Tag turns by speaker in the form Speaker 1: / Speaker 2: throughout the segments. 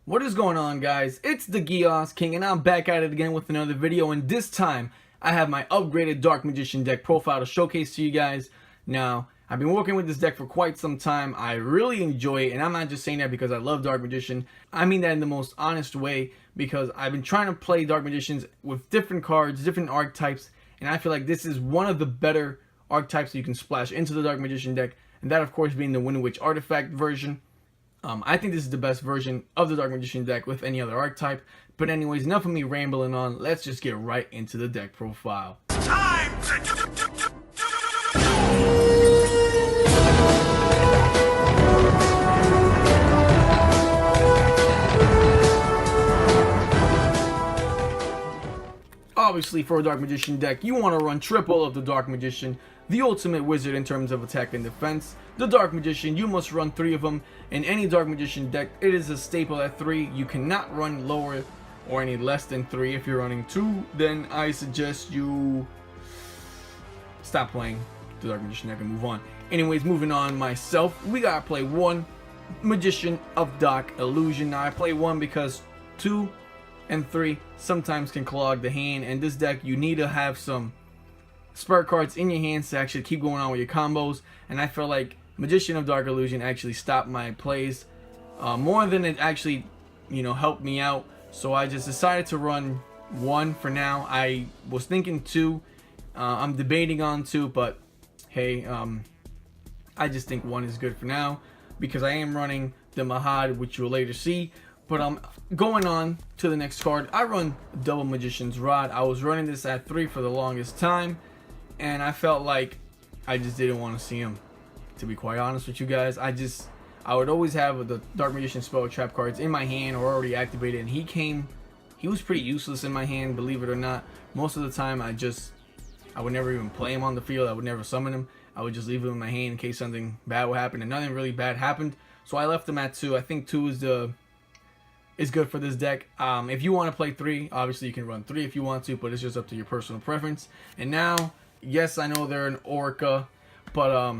Speaker 1: What is going on, guys? It's the Geos King and I'm back at it again with another video, and this time I have my upgraded Dark Magician deck profile to showcase to you guys. Now, I've been working with this deck for quite some time. I really enjoy it, and I'm not just saying that because I love Dark Magician. I mean that in the most honest way, because I've been trying to play Dark Magicians with different cards, different archetypes, and I feel like this is one of the better archetypes that you can splash into the Dark Magician deck, and that of course being the Wind Witch artifact version. I think this is the best version of the Dark Magician deck with any other archetype. But anyways, enough of me rambling on. Let's just get right into the deck profile.
Speaker 2: Time
Speaker 1: Obviously, for a Dark Magician deck, you want to run triple of the Dark Magician, the ultimate wizard in terms of attack and defense. The Dark Magician, you must run 3 of them. In any Dark Magician deck, it is a staple at 3. You cannot run lower or any less than 3. If you're running 2, then I suggest you stop playing the Dark Magician deck and move on. Anyways, moving on myself, we gotta play 1 Magician of Dark Illusion. Now, I play 1 because 2 and 3 sometimes can clog the hand, and this deck you need to have some spare cards in your hands to actually keep going on with your combos. And I feel like Magician of Dark Illusion actually stopped my plays more than it actually, helped me out. So I just decided to run 1 for now. I was thinking 2. I'm debating on 2, but hey, I just think 1 is good for now because I am running the Mahad, which you'll later see. But going on to the next card, I run Double Magician's Rod. I was running this at 3 for the longest time, and I felt like I just didn't want to see him. To be quite honest with you guys, I would always have the Dark Magician spell trap cards in my hand or already activated, and he was pretty useless in my hand, believe it or not. Most of the time I would never even play him on the field. I would never summon him. I would just leave him in my hand in case something bad would happen, and nothing really bad happened. So I left him at 2. I think 2 is good for this deck. If you want to play 3, obviously you can run 3 if you want to, but it's just up to your personal preference. And now, yes, I know they're an Orca, but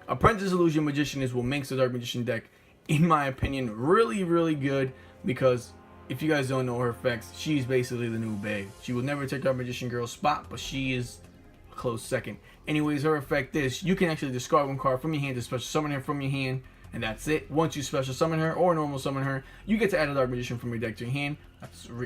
Speaker 1: Apprentice Illusion Magician is what makes the Dark Magician deck, in my opinion, really, really good. Because if you guys don't know her effects, she's basically the new Bae. She will never take Dark Magician Girl's spot, but she is a close second. Anyways, her effect is you can actually discard 1 card from your hand to special summon her from your hand, and that's it. Once you special summon her or normal summon her, you get to add a Dark Magician from your deck to your hand.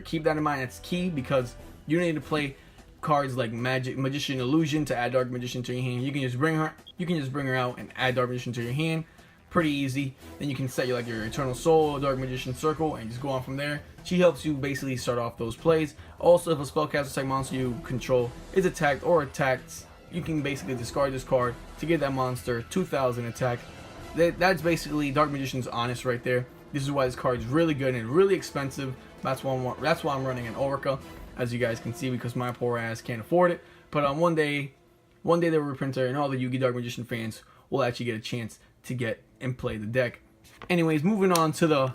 Speaker 1: Keep that in mind. That's key because you need to play cards like Magician Illusion to add Dark Magician to your hand. You can just bring her out and add Dark Magician to your hand. Pretty easy. Then you can set your Eternal Soul, Dark Magician Circle, and just go on from there. She helps you basically start off those plays. Also, if a spellcaster type monster you control is attacked or attacks, you can basically discard this card to give that monster 2,000 attack. That's basically Dark Magician's Honest right there. This is why this card is really good and really expensive. That's why I'm running an Orca, as you guys can see, because my poor ass can't afford it. But one day the reprinter and all the Yu-Gi Dark Magician fans will actually get a chance to get and play the deck. Anyways, moving on to the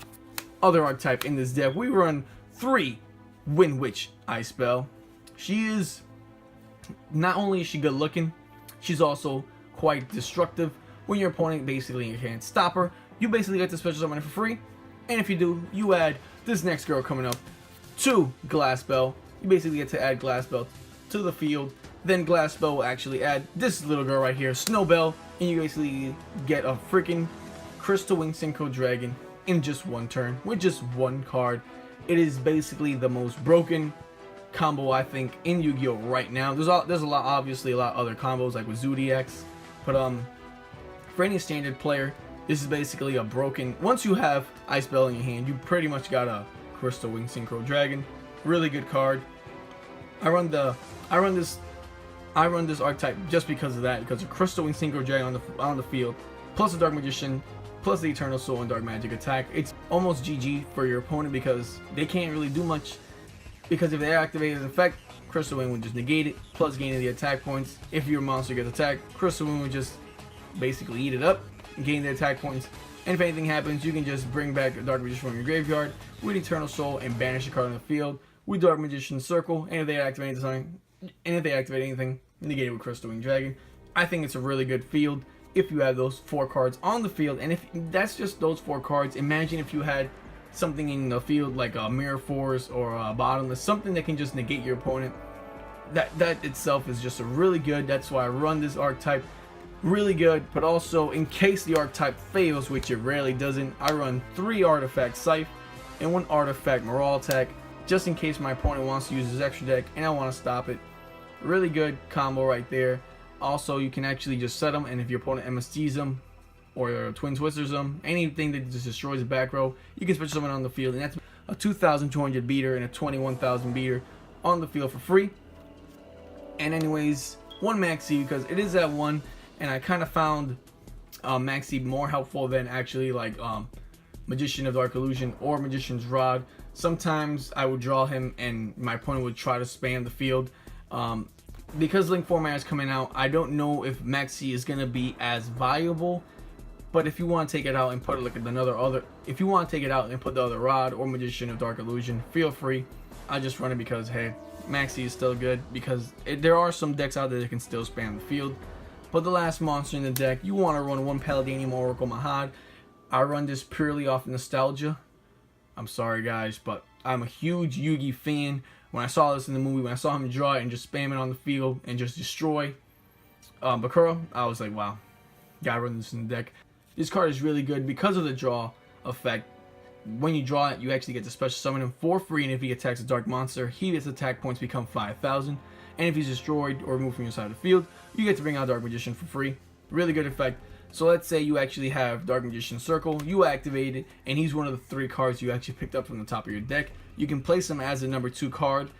Speaker 1: other archetype in this deck, we run 3 Wind Witch Ice Spell. She is, not only is she good looking, she's also quite destructive. When your opponent basically can't stop her, you basically get to special summon her for free. And if you do, you add this next girl coming up to Glass Bell. You basically get to add Glass Bell to the field. Then Glass Bell will actually add this little girl right here, Snowbell, and you basically get a freaking Crystal Wing Synchro Dragon in just 1 turn with just 1 card. It is basically the most broken combo I think in Yu-Gi-Oh right now. There's obviously a lot of other combos like with Zodiacs, but for any standard player, this is basically a broken. Once you have Ice Bell in your hand, you pretty much got a Crystal Wing Synchro Dragon. Really good card. I run this archetype just because of that, because of Crystal Wing Synchro Dragon on the field, plus the Dark Magician, plus the Eternal Soul and Dark Magic attack. It's almost GG for your opponent because they can't really do much. Because if they activate his effect, Crystal Wing would just negate it, plus gaining the attack points. If your monster gets attacked, Crystal Wing would just basically eat it up, gain the attack points, and if anything happens, you can just bring back a Dark Magician from your graveyard with Eternal Soul and banish a card on the field with Dark Magician Circle. And if they activate anything, negate it with Crystal Wing Dragon. I think it's a really good field if you have those 4 cards on the field. And if that's just those 4 cards, imagine if you had something in the field like a Mirror Force or a Bottomless, something that can just negate your opponent. That itself is just a really good. That's why I run this archetype. Really good, but also in case the archetype fails, which it rarely doesn't, I run 3 artifact Scythe and 1 artifact Morale-Attack, just in case my opponent wants to use his extra deck and I want to stop it. Really good combo right there. Also, you can actually just set them, and if your opponent MSTs them or Twin Twisters them, anything that just destroys the back row, you can special summon on the field, and that's a 2,200 beater and a 21,000 beater on the field for free. And anyways, 1 Maxi, because it is at 1, and I kind of found Maxi more helpful than actually like Magician of Dark Illusion or Magician's Rod. Sometimes I would draw him and my opponent would try to spam the field. Because Link format is coming out, I don't know if Maxi is going to be as viable. But if you want to take it out and put like if you want to take it out and put the other Rod or Magician of Dark Illusion, feel free. I just run it because, hey, Maxi is still good, because there are some decks out there that can still spam the field. But the last monster in the deck, you want to run 1 Paladinium Oracle Mahad. I run this purely off nostalgia. I'm sorry guys, but I'm a huge Yugi fan. When I saw this in the movie, when I saw him draw it and just spam it on the field and just destroy Bakura, I was like, wow, gotta run this in the deck. This card is really good because of the draw effect. When you draw it, you actually get to special summon him for free, and if he attacks a dark monster, his attack points become 5,000. And if he's destroyed or removed from your side of the field, you get to bring out Dark Magician for free. Really good effect. So let's say you actually have Dark Magician Circle, you activate it, and he's one of the 3 cards you actually picked up from the top of your deck. You can place him as a number 2 card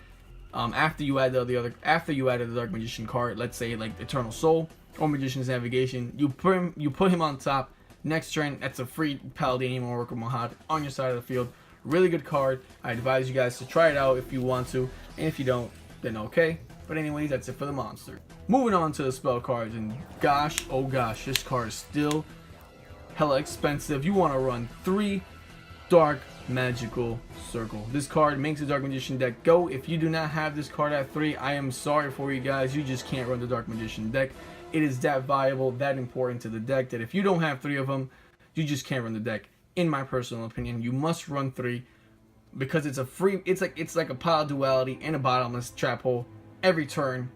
Speaker 1: after you add after you added the Dark Magician card. Let's say like Eternal Soul or Magician's Navigation. You put him on top. Next turn, that's a free Paladinium Oracle Mahad on your side of the field. Really good card. I advise you guys to try it out if you want to, and if you don't, then okay. But anyways, that's it for the monster. Moving on to the spell cards, and gosh, oh gosh, this card is still hella expensive. You want to run 3 Dark Magical Circle. This card makes the Dark Magician deck go. If you do not have this card at 3, I am sorry for you guys. You just can't run the Dark Magician deck. It is that viable, that important to the deck, that if you don't have 3 of them, you just can't run the deck. In my personal opinion, you must run 3, because it's a free. It's like a pile duality and a bottomless trap hole every turn,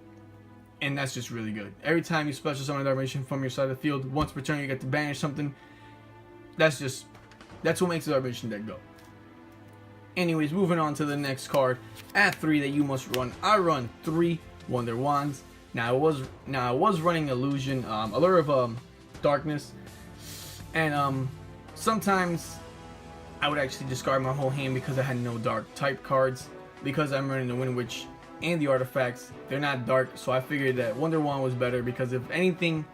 Speaker 1: and that's just really good. Every time you special summon a Dark Magician from your side of the field, once per turn you get to banish something. That's what makes the Dark Magician deck go. Anyways, moving on to the next card at 3 that you must run. I run 3 Wonder Wands. Now I was running Illusion, Allure of Darkness, and sometimes I would actually discard my whole hand because I had no dark type cards. Because I'm running the Wind Witch and the artifacts, they're not dark, so I figured that Wonder Wand was better, because if anything,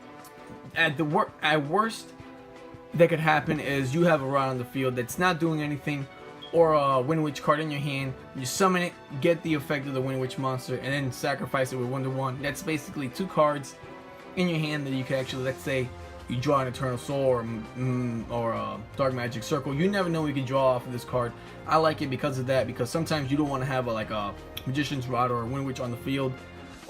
Speaker 1: at worst that could happen is you have a Rod on the field that's not doing anything, or a Wind Witch card in your hand, you summon it, get the effect of the Wind Witch monster, and then sacrifice it with Wonder Wand. That's basically 2 cards in your hand that you can actually, let's say you draw an Eternal Soul or a Dark Magic Circle. You never know what you can draw off of this card. I like it because of that, because sometimes you don't want to have like a Magician's Rod or a Wind Witch on the field,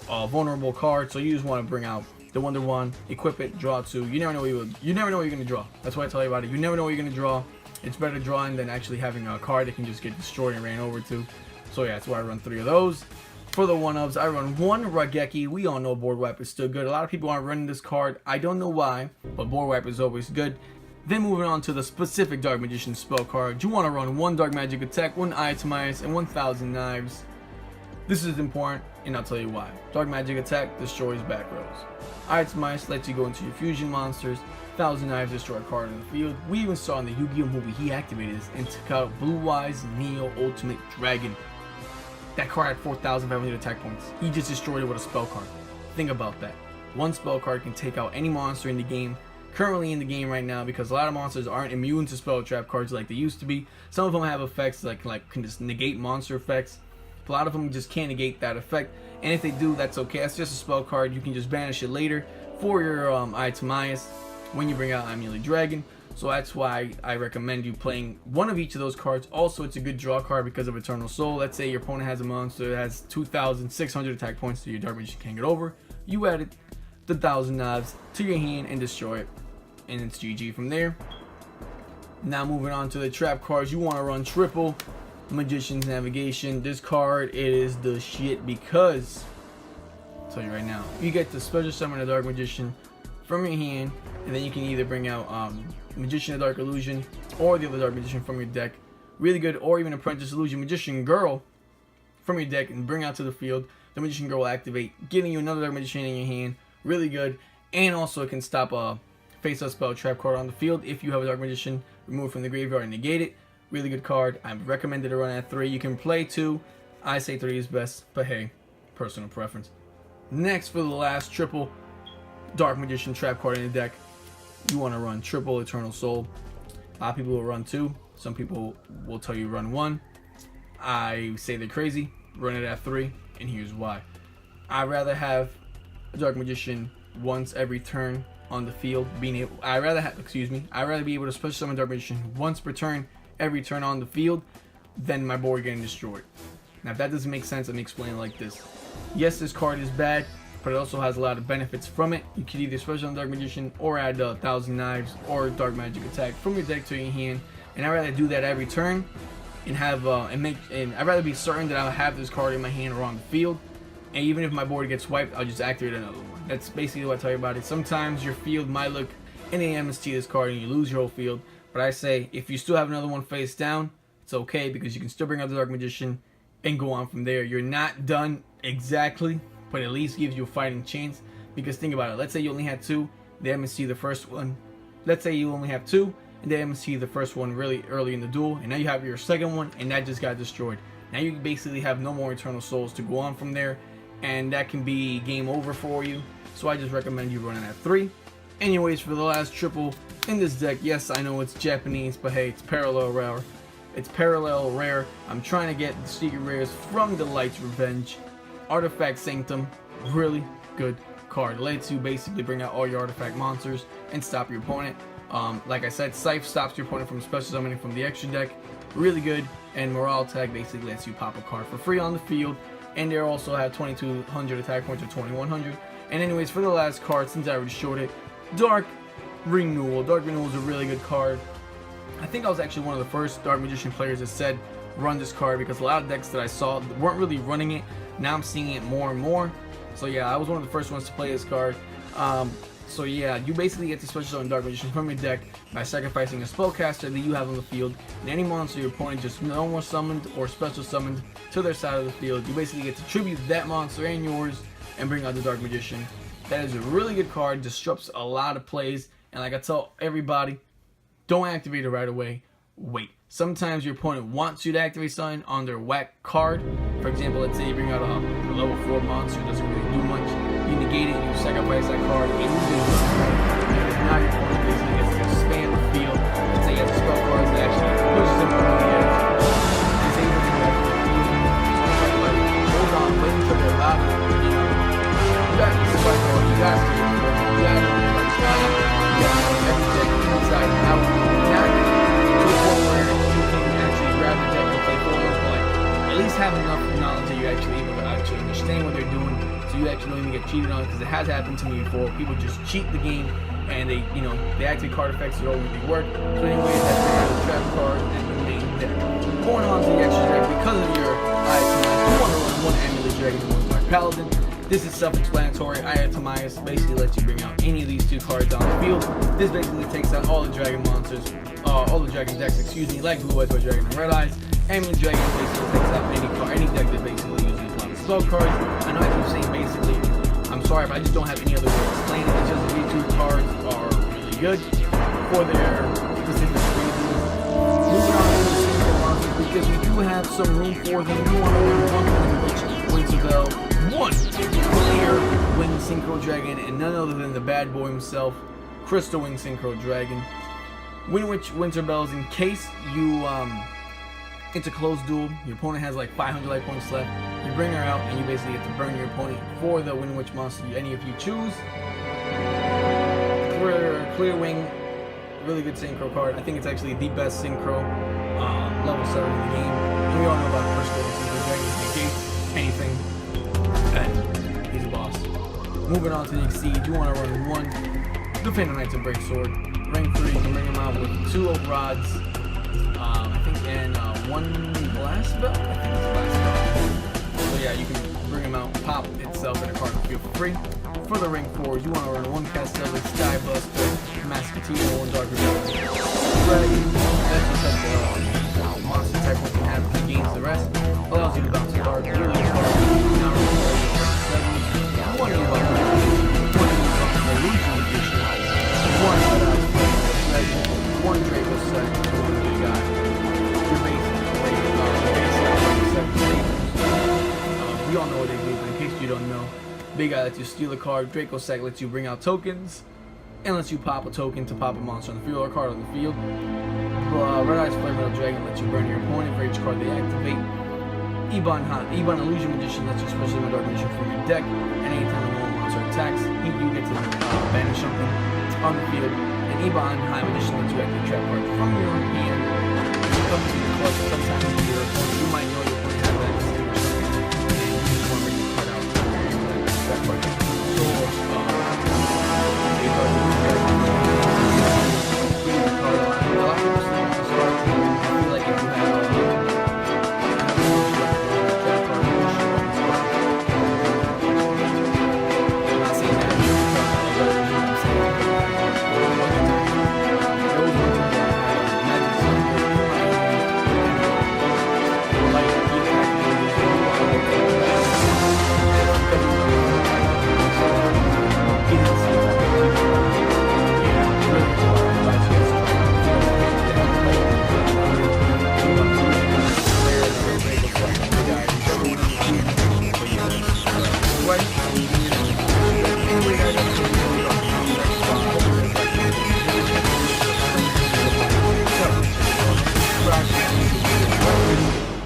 Speaker 1: a vulnerable card, so you just want to bring out the Wonder Wand, equip it, draw 2. You never know what you're going to draw. That's why I tell you about it. You never know what you're going to draw. It's better drawing than actually having a card that can just get destroyed and ran over to. So yeah, that's why I run 3 of those. For the 1-ofs, I run 1 Raigeki. We all know Board Wipe is still good. A lot of people aren't running this card. I don't know why, but Board Wipe is always good. Then moving on to the specific Dark Magician spell card, you want to run 1 Dark Magic Attack, 1 Eye to Midas, and 1,000 Knives. This is important, and I'll tell you why. Dark Magic Attack destroys back rows. Eye to Midas lets you go into your fusion monsters. 1,000 Knives destroy a card in the field. We even saw in the Yu-Gi-Oh movie he activated this and took out Blue Eyes Neo Ultimate Dragon. That card had 4,500 attack points. He just destroyed it with a spell card. Think about that. 1 spell card can take out any monster in the game, currently in the game right now, because a lot of monsters aren't immune to spell trap cards like they used to be. Some of them have effects like can just negate monster effects. A lot of them just can't negate that effect, and if they do, that's okay. That's just a spell card. You can just banish it later for your Eye to Midas when you bring out Amulet Dragon. So that's why I recommend you playing 1 of each of those cards. Also, it's a good draw card because of Eternal Soul. Let's say your opponent has a monster that has 2,600 attack points that your Dark Magician can't get over. You add the 1,000 Knives to your hand and destroy it, and it's GG from there. Now moving on to the trap cards, you want to run triple Magician's Navigation. This card, it is the shit because, I'll tell you right now, you get to special summon a Dark Magician from your hand, and then you can either bring out Magician of Dark Illusion or the other Dark Magician from your deck. Really good. Or even Apprentice Illusion Magician Girl from your deck and bring out to the field. The Magician Girl will activate, giving you another Dark Magician in your hand. Really good. And also it can stop a face-up spell trap card on the field if you have a Dark Magician removed from the graveyard and negate it. Really good card. I'm recommended to run at 3. You can play 2. I say 3 is best, but hey, personal preference. Next, for the last triple Dark Magician trap card in the deck, you want to run triple Eternal Soul. A lot of people will run 2. Some people will tell you run 1. I say they're crazy. Run it at 3, and here's why. I'd rather have a Dark Magician once every turn on the field. I'd rather be able to special summon Dark Magician once per turn, every turn on the field, than my board getting destroyed. Now, if that doesn't make sense, let me explain it like this. Yes, this card is bad, but it also has a lot of benefits from it. You can either special summon Dark Magician or add 1,000 Knives or Dark Magic Attack from your deck to your hand, and I'd rather do that every turn and have and I'd rather be certain that I'll have this card in my hand or on the field. And even if my board gets wiped, I'll just activate another one. That's basically what I tell you about it. Sometimes your field might look in the MST this card and you lose your whole field. But I say, if you still have another one face down, it's okay because you can still bring out the Dark Magician and go on from there. You're not done exactly, but at least gives you a fighting chance. Because think about it. Let's say you only had 2, the MST the first one. Let's say you only have 2, and the MST the first one really early in the duel. And now you have your second one, and that just got destroyed. Now you basically have no more Eternal Souls to go on from there. And that can be game over for you. So I just recommend you running at 3. Anyways, for the last triple in this deck, yes, I know it's Japanese, but hey, it's parallel rare. It's parallel rare. I'm trying to get the secret rares from the Light's Revenge. Artifact Sanctum, really good card. Lets you basically bring out all your artifact monsters and stop your opponent. Like I said, Scythe stops your opponent from special summoning from the extra deck. Really good. And Morale Tag basically lets you pop a card for free on the field. And they also have 2200 attack points or 2100. And anyways, for the last card, since I already showed it, Dark Renewal. Dark Renewal is a really good card. I think I was actually one of the first Dark Magician players that said run this card because a lot of decks that I saw weren't really running it. Now I'm seeing it more and more. So yeah, I was one of the first ones to play this card. So yeah, you basically get to special summon Dark Magician from your deck by sacrificing a spellcaster that you have on the field, and any monster your opponent just no more summoned or special summoned to their side of the field, you basically get to tribute that monster and yours and bring out the Dark Magician. That is a really good card, disrupts a lot of plays, and like I tell everybody, don't activate it right away, wait. Sometimes your opponent wants you to activate something on their whack card. For example, let's say you bring out a level 4 monster, doesn't really do much. You negate it, you sacrifice that card, and you lose it. Now your opponent basically gets to expand the field. Let's say he has a spell card that actually pushes him over the edge. Disable him off the field. Hold on, wait until they're about it. You know, you got the spell card, you got to you got everything inside and out. Now to a point where you can actually grab the deck and play forward, but at least have enough knowledge that you're actually able to actually understand what they're doing, so you actually don't even get cheated on, because it has happened to me before. People just cheat the game and they, you know, they activate card effects that don't really work. So anyways, that's the trap card and the main deck. Going on to the extra deck, because of your Ayatamias, you want to run 1 Amulet Dragon and 1 Dark Paladin. This is self-explanatory. Ayatamias basically lets you bring out any of these 2 cards on the field. This basically takes out all the dragon monsters, all the dragon decks, like Blue Eyes White Dragon and Red Eyes. Amulet Dragon basically takes out any deck that basically uses a lot of spell cards. I know I keep saying basically, I'm sorry, but I just don't have any other way to explain it. It's just these 2 cards are really good for their specific reasons. Moving on to the synchro monsters, because we do have some room for them. You want to run 1 which Winterbell, 1 clear Winged Synchro Dragon, and none other than the bad boy himself, Crystal Winged Synchro Dragon. Windwitch Winterbells, in case you it's a close duel, your opponent has like 500 life points left, you bring her out and you basically get to burn your opponent for the Windwitch monster, any of you choose. Clear Wing, really good synchro card. I think it's actually the best synchro level 7 in the game. And we all know about Crystal Winged Synchro Dragon. In case anything, and he's a boss. Moving on to the Exceed, you want to run 1 Defender Knights of Breaksword. Ring 3, you can bring him out with 2 oak rods, I think, and 1 glass belt. I think it's glass belt. So yeah, you can bring him out, pop itself in a card field for free. For the Ring 4s, you want to run 1 Castelli, Skybuster, Mascatino, 1 Dark Rebellion. Dragon, that's the type of monster type one can have, he gains the rest. Allows you to bounce a card, really card, now one Illusion Edition, 1 Legend, 1 Draco set, you got your base, we all know what they do, but in case you don't know, Big Eye lets you steal a card, Draco Sack lets you bring out tokens, and lets you pop a token to pop a monster on the field or a card on the field. Red Eye's Flare Metal Dragon lets you burn your opponent for each card they activate. Ebon Illusion Magician lets you special summon a Dark Magician from your deck, and anytime a normal monster attacks, you get to banish something on the field. And Ebon High Magician lets you activate trap card from your hand. Come to the club sometime with your opponent. You might know your opponent has that distinguished something, and you just want to bring the card out and trap card. So,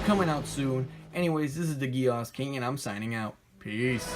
Speaker 1: coming out soon. Anyways, this is the Gios King, and I'm signing out. Peace.